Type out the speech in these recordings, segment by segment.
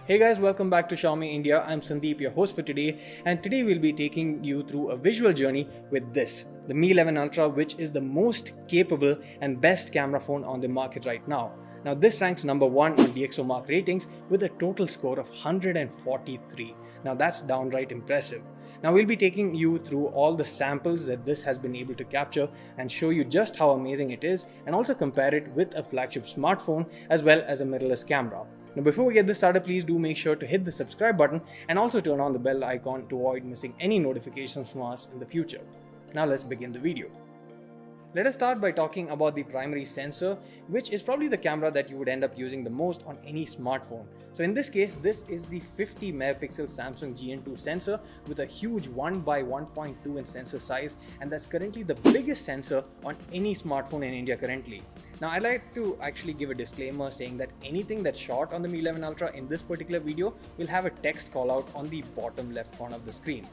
Hey guys, welcome back to Xiaomi India. I'm Sandeep, your host for today, and today we'll be taking you through a visual journey with this, the Mi 11 Ultra, which is the most capable and best camera phone on the market right now. Now this ranks number 1 on DxOMark ratings with a total score of 143. Now that's downright impressive. Now we'll be taking you through all the samples that this has been able to capture and show you just how amazing it is, and also compare it with a flagship smartphone as well as a mirrorless camera. Now before we get this started, please do make sure to hit the subscribe button and also turn on the bell icon to avoid missing any notifications from us in the future. Now let's begin the video. Let us start by talking about the primary sensor, which is probably the camera that you would end up using the most on any smartphone. So in this case, this is the 50 megapixel Samsung GN2 sensor with a huge 1x1.2 inch sensor size, and that's currently the biggest sensor on any smartphone in India currently. Now I'd like to actually give a disclaimer saying that anything that's shot on the Mi 11 Ultra in this particular video will have a text call out on the bottom left corner of the screen.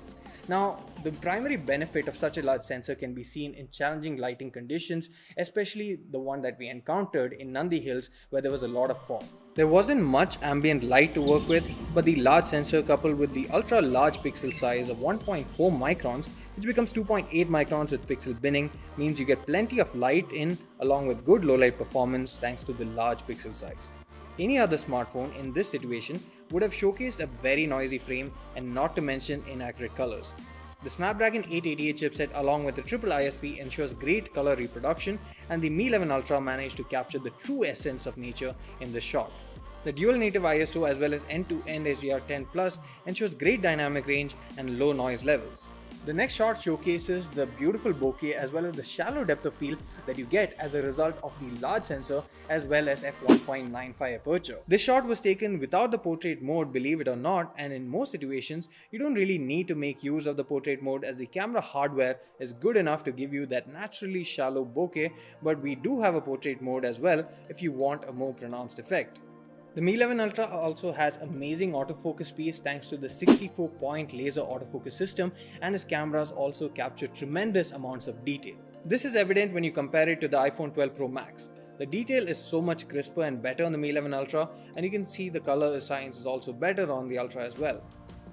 Now, the primary benefit of such a large sensor can be seen in challenging lighting conditions, especially the one that we encountered in Nandi Hills where there was a lot of fog. There wasn't much ambient light to work with, but the large sensor coupled with the ultra large pixel size of 1.4 microns, which becomes 2.8 microns with pixel binning, means you get plenty of light in along with good low light performance thanks to the large pixel size. Any other smartphone in this situation would have showcased a very noisy frame and not to mention inaccurate colors. The Snapdragon 888 chipset along with the triple ISP ensures great color reproduction, and the Mi 11 Ultra managed to capture the true essence of nature in this shot. The dual native ISO as well as end-to-end HDR10+ ensures great dynamic range and low noise levels. The next shot showcases the beautiful bokeh as well as the shallow depth of field that you get as a result of the large sensor as well as f1.95 aperture. This shot was taken without the portrait mode, believe it or not, and in most situations you don't really need to make use of the portrait mode as the camera hardware is good enough to give you that naturally shallow bokeh, but we do have a portrait mode as well if you want a more pronounced effect. The Mi 11 Ultra also has amazing autofocus speeds thanks to the 64-point laser autofocus system, and its cameras also capture tremendous amounts of detail. This is evident when you compare it to the iPhone 12 Pro Max. The detail is so much crisper and better on the Mi 11 Ultra, and you can see the color science is also better on the Ultra as well.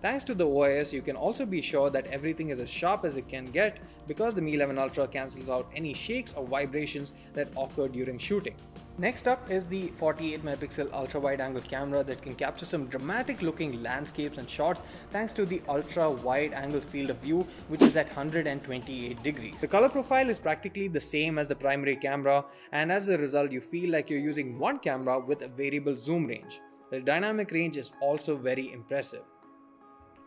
Thanks to the OIS, you can also be sure that everything is as sharp as it can get because the Mi 11 Ultra cancels out any shakes or vibrations that occur during shooting. Next up is the 48 megapixel ultra wide angle camera that can capture some dramatic looking landscapes and shots thanks to the ultra wide angle field of view, which is at 128 degrees. The color profile is practically the same as the primary camera, and as a result you feel like you're using one camera with a variable zoom range. The dynamic range is also very impressive.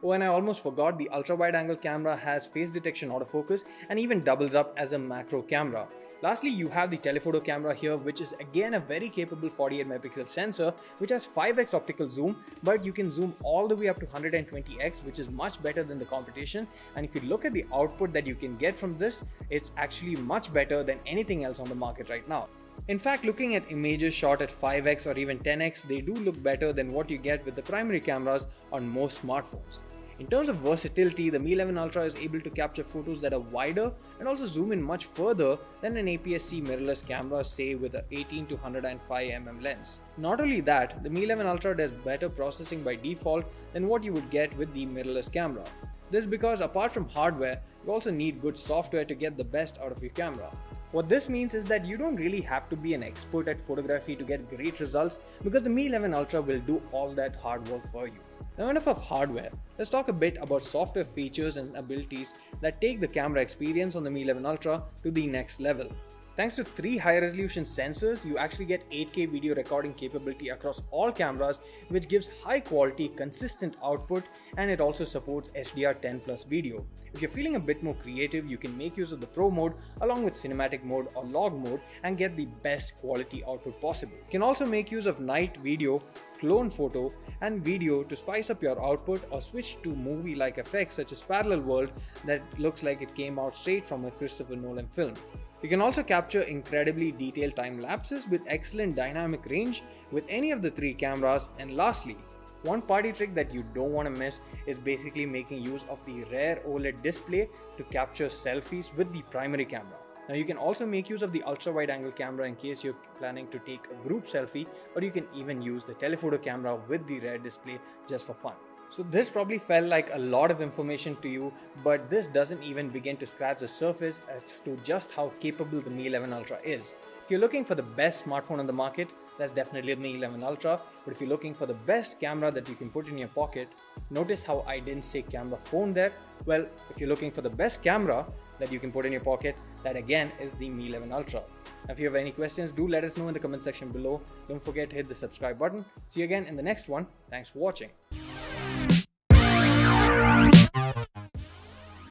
Oh, and I almost forgot, the ultra wide angle camera has face detection autofocus and even doubles up as a macro camera. Lastly, you have the telephoto camera here, which is again a very capable 48 megapixel sensor which has 5x optical zoom, but you can zoom all the way up to 120x, which is much better than the competition. And if you look at the output that you can get from this, it's actually much better than anything else on the market right now. In fact, looking at images shot at 5x or even 10x, they do look better than what you get with the primary cameras on most smartphones. In terms of versatility, the Mi 11 Ultra is able to capture photos that are wider and also zoom in much further than an APS-C mirrorless camera, say with an 18 to 105mm lens. Not only that, the Mi 11 Ultra does better processing by default than what you would get with the mirrorless camera. This is because apart from hardware, you also need good software to get the best out of your camera. What this means is that you don't really have to be an expert at photography to get great results, because the Mi 11 Ultra will do all that hard work for you. Now enough of hardware, let's talk a bit about software features and abilities that take the camera experience on the Mi 11 Ultra to the next level. Thanks to 3 high-resolution sensors, you actually get 8K video recording capability across all cameras, which gives high-quality, consistent output, and it also supports HDR10+ video. If you're feeling a bit more creative, you can make use of the Pro mode along with cinematic mode or log mode and get the best quality output possible. You can also make use of night video, clone photo, and video to spice up your output, or switch to movie-like effects such as parallel world that looks like it came out straight from a Christopher Nolan film. You can also capture incredibly detailed time lapses with excellent dynamic range with any of the 3 cameras. And lastly, one party trick that you don't want to miss is basically making use of the rare OLED display to capture selfies with the primary camera. Now you can also make use of the ultra wide angle camera in case you're planning to take a group selfie, or you can even use the telephoto camera with the rear display just for fun. So this probably felt like a lot of information to you, but this doesn't even begin to scratch the surface as to just how capable the Mi 11 Ultra is. If you're looking for the best smartphone on the market, that's definitely the Mi 11 Ultra. But if you're looking for the best camera that you can put in your pocket, notice how I didn't say camera phone there. Well, if you're looking for the best camera that you can put in your pocket, that again is the Mi 11 Ultra. If you have any questions, do let us know in the comment section below. Don't forget to hit the subscribe button. See you again in the next one. Thanks for watching.